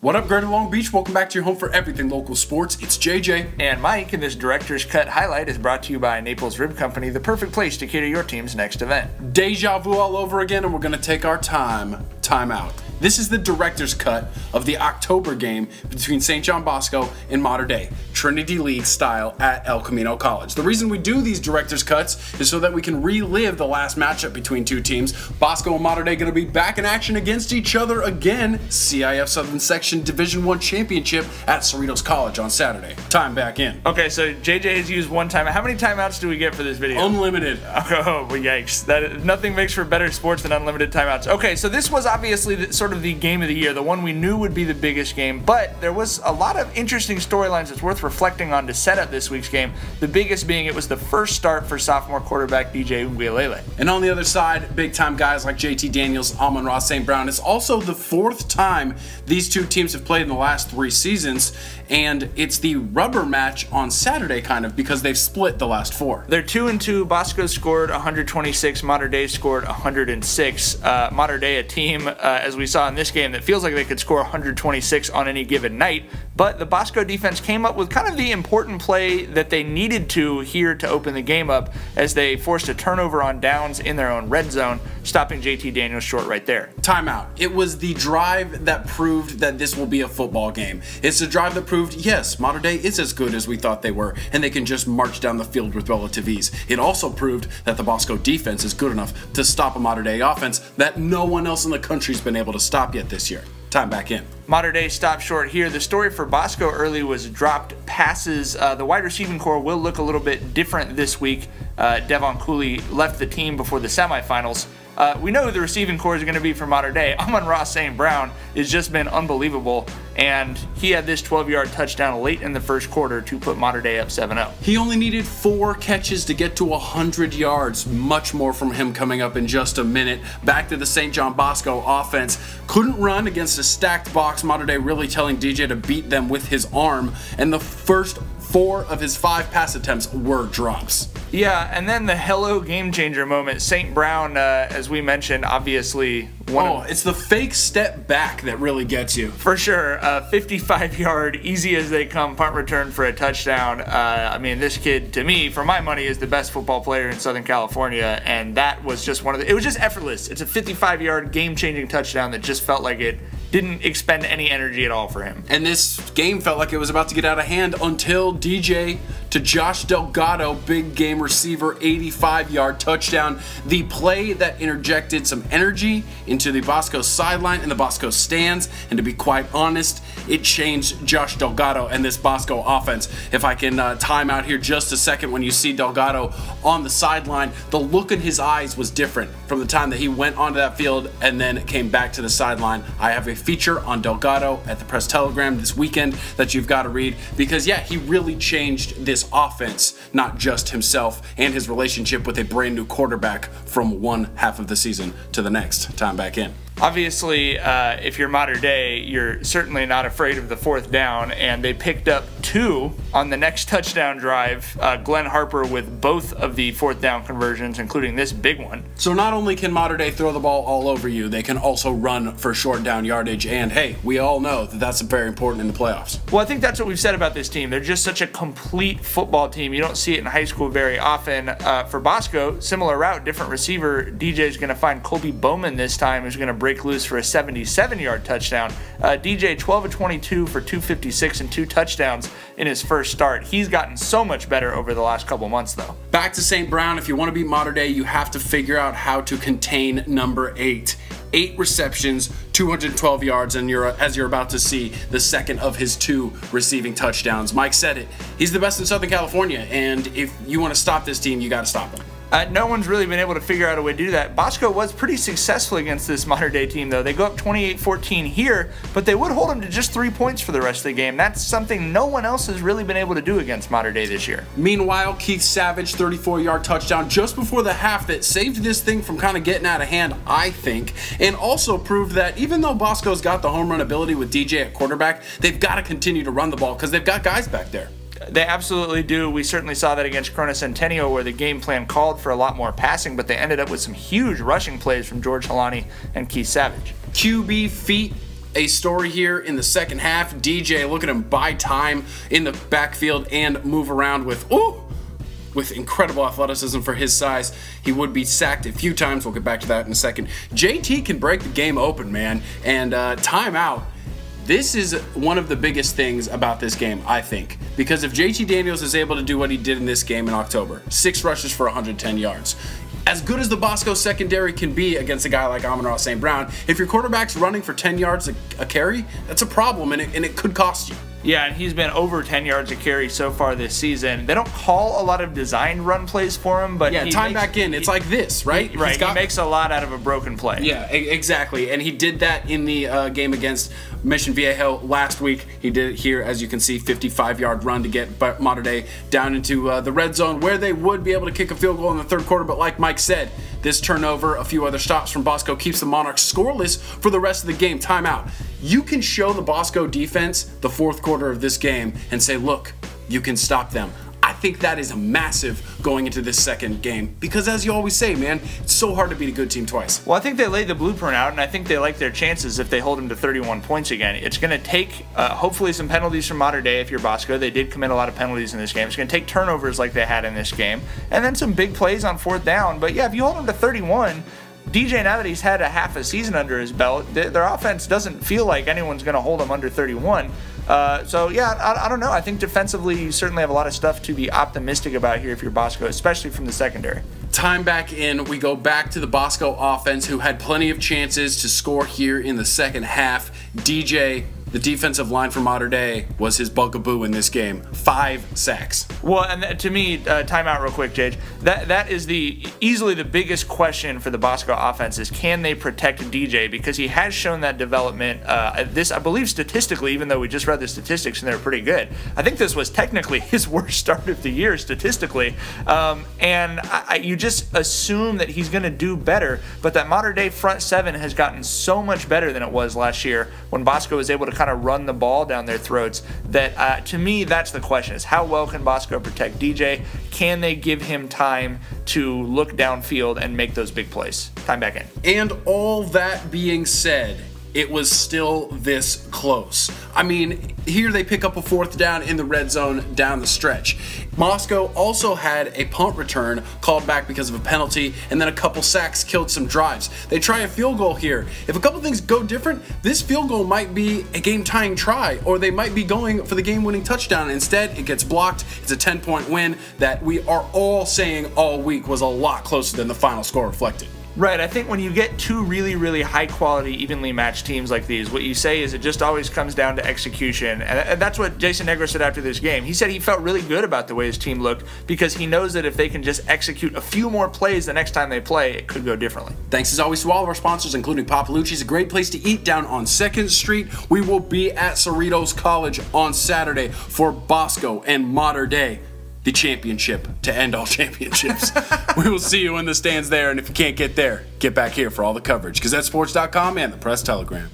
What up, Greater Long Beach? Welcome back to your home for everything local sports. It's JJ. And Mike, and this Director's Cut highlight is brought to you by Naples Rib Company, the perfect place to cater your team's next event. Deja vu all over again, and we're going to take our time out. This is the Director's Cut of the October game between St. John Bosco and Mater Dei, Trinity League style at El Camino College. The reason we do these Director's Cuts is so that we can relive the last matchup between two teams. Bosco and Mater Dei going to be back in action against each other again. CIF Southern Section Division I Championship at Cerritos College on Saturday. Time back in. Okay, so JJ has used one time. How many timeouts do we get for this video? Unlimited. Oh, yikes. Nothing makes for better sports than unlimited timeouts. Okay, so this was obviously sort of the game of the year, the one we knew would be the biggest game, but there was a lot of interesting storylines that's worth reflecting on to set up this week's game. The biggest being it was the first start for sophomore quarterback DJ Ungwelele. And on the other side, big time guys like JT Daniels, Amon-Ra, St. Brown. It's also the fourth time these two teams have played in the last 3 seasons, and it's the rubber match on Saturday kind of because they've split the last 4. They're 2-2. Bosco scored 126. Mater Dei scored 106. Mater Dei, a team, as we saw in this game, that feels like they could score 126 on any given night, but the Bosco defense came up with kind of the important play that they needed to here to open the game up as they forced a turnover on downs in their own red zone, stopping JT Daniels short right there. Timeout. It was the drive that proved that this will be a football game. It's the drive that proved, yes, Mater Dei is as good as we thought they were, and they can just march down the field with relative ease. It also proved that the Bosco defense is good enough to stop a Mater Dei offense that no one else in the country's been able to stop yet this year. Time back in. Mater Dei stopped short here. The story for Bosco early was dropped passes. The wide receiving core will look a little bit different this week. Devon Cooley left the team before the semifinals. We know who the receiving core is going to be for Mater Dei. Amon-Ra St. Brown has just been unbelievable, and he had this 12-yard touchdown late in the first quarter to put Mater Dei up 7-0. He only needed 4 catches to get to 100 yards. Much more from him coming up in just a minute. Back to the St. John Bosco offense. Couldn't run against a stacked box. Mater Dei really telling DJ to beat them with his arm, and the first 4 of his 5 pass attempts were drops. Yeah, and then the hello game changer moment. St. Brown, as we mentioned, obviously it's the fake step back that really gets you. For sure. 55-yard, easy as they come punt return for a touchdown. I mean, this kid, to me, for my money, is the best football player in Southern California, and that was just it was just effortless. It's a 55-yard game-changing touchdown that just felt like it didn't expend any energy at all for him. And this game felt like it was about to get out of hand until DJ to Josh Delgado, big game receiver, 85-yard touchdown. The play that interjected some energy into the Bosco sideline and the Bosco stands, and to be quite honest, it changed Josh Delgado and this Bosco offense. If I can time out here just a second, when you see Delgado on the sideline, the look in his eyes was different from the time that he went onto that field and then came back to the sideline. I have a feature on Delgado at the Press Telegram this weekend that you've got to read, because yeah, he really changed this offense, not just himself and his relationship with a brand new quarterback from one half of the season to the next. Time back in. Obviously, if you're Mater Dei, you're certainly not afraid of the 4th down, and they picked up 2 on the next touchdown drive. Glenn Harper with both of the 4th down conversions, including this big one. So not only can Mater Dei throw the ball all over you, they can also run for short down yardage, and hey, we all know that that's very important in the playoffs. Well, I think that's what we've said about this team. They're just such a complete football team. You don't see it in high school very often. For Bosco, similar route, different receiver. DJ's going to find Colby Bowman this time, who's going to break loose for a 77-yard touchdown. DJ 12 of 22 for 256 and 2 touchdowns in his first start. He's gotten so much better over the last couple months, though. Back to St. Brown. If you want to beat Mater Dei, you have to figure out how to contain number 8. 8 receptions, 212 yards, and as you're about to see, the second of his 2 receiving touchdowns. Mike said it. He's the best in Southern California, and if you want to stop this team, you got to stop him. No one's really been able to figure out a way to do that. Bosco was pretty successful against this Mater Dei team, though. They go up 28-14 here, but they would hold them to just 3 points for the rest of the game. That's something no one else has really been able to do against Mater Dei this year. Meanwhile, Keith Savage, 34-yard touchdown just before the half that saved this thing from kind of getting out of hand, I think, and also proved that even though Bosco's got the home run ability with DJ at quarterback, they've got to continue to run the ball because they've got guys back there. They absolutely do. We certainly saw that against Corona Centennial, where the game plan called for a lot more passing, but they ended up with some huge rushing plays from George Halani and Keith Savage. QB feet a story here in the second half. DJ, look at him buy time in the backfield and move around with incredible athleticism for his size. He would be sacked a few times. We'll get back to that in a second. JT can break the game open, man. And timeout. This is one of the biggest things about this game, I think. Because if JT Daniels is able to do what he did in this game in October, 6 rushes for 110 yards, as good as the Bosco secondary can be against a guy like Amon-Ra St. Brown, if your quarterback's running for 10 yards a carry, that's a problem, and it could cost you. Yeah, and he's been over 10 yards a carry so far this season. They don't call a lot of designed run plays for him, but yeah, back in, it's like this, right? Right, he makes a lot out of a broken play. Yeah, exactly, and he did that in the game against Mission Viejo last week. He did it here, as you can see, 55-yard run to get Mater Dei down into the red zone, where they would be able to kick a field goal in the third quarter, but like Mike said, this turnover, a few other stops from Bosco, keeps the Monarchs scoreless for the rest of the game. Timeout. You can show the Bosco defense the fourth quarter of this game and say, look, you can stop them. I think that is massive going into this second game because, as you always say, man, it's so hard to beat a good team twice. Well, I think they laid the blueprint out, and I think they like their chances if they hold them to 31 points again. It's going to take, hopefully, some penalties from Mater Dei if you're Bosco. They did commit a lot of penalties in this game. It's going to take turnovers like they had in this game, and then some big plays on fourth down. But yeah, if you hold them to 31, DJ, now that he's had a half a season under his belt, their offense doesn't feel like anyone's going to hold him under 31. So yeah, I don't know. I think defensively you certainly have a lot of stuff to be optimistic about here if you're Bosco, especially from the secondary. Time back in, we go back to the Bosco offense, who had plenty of chances to score here in the second half. DJ, the defensive line for Mater Dei, was his bugaboo in this game. 5 sacks. Well, and to me, timeout real quick, Jage. That is easily the biggest question for the Bosco offense is, can they protect DJ? Because he has shown that development. I believe statistically, even though we just read the statistics and they're pretty good, I think this was technically his worst start of the year statistically. And you just assume that he's going to do better, but that Mater Dei front seven has gotten so much better than it was last year when Bosco was able to kind of run the ball down their throats that to me that's the question, is how well can Bosco protect DJ? Can they give him time to look downfield and make those big plays? Time back in. And all that being said, it was still this close. I mean, here they pick up a fourth down in the red zone down the stretch. Bosco also had a punt return called back because of a penalty, and then a couple sacks killed some drives. They try a field goal here. If a couple things go different, this field goal might be a game-tying try, or they might be going for the game-winning touchdown. Instead, it gets blocked. It's a 10-point win that we are all saying all week was a lot closer than the final score reflected. Right, I think when you get two really, really high-quality, evenly matched teams like these, what you say is it just always comes down to execution. And that's what Jason Negro said after this game. He said he felt really good about the way his team looked because he knows that if they can just execute a few more plays the next time they play, it could go differently. Thanks as always to all of our sponsors, including Papalucci's, a great place to eat down on 2nd Street. We will be at Cerritos College on Saturday for Bosco and Mater Dei, the championship to end all championships. We will see you in the stands there, and if you can't get there, get back here for all the coverage. GazetteSports.com and the Press Telegram.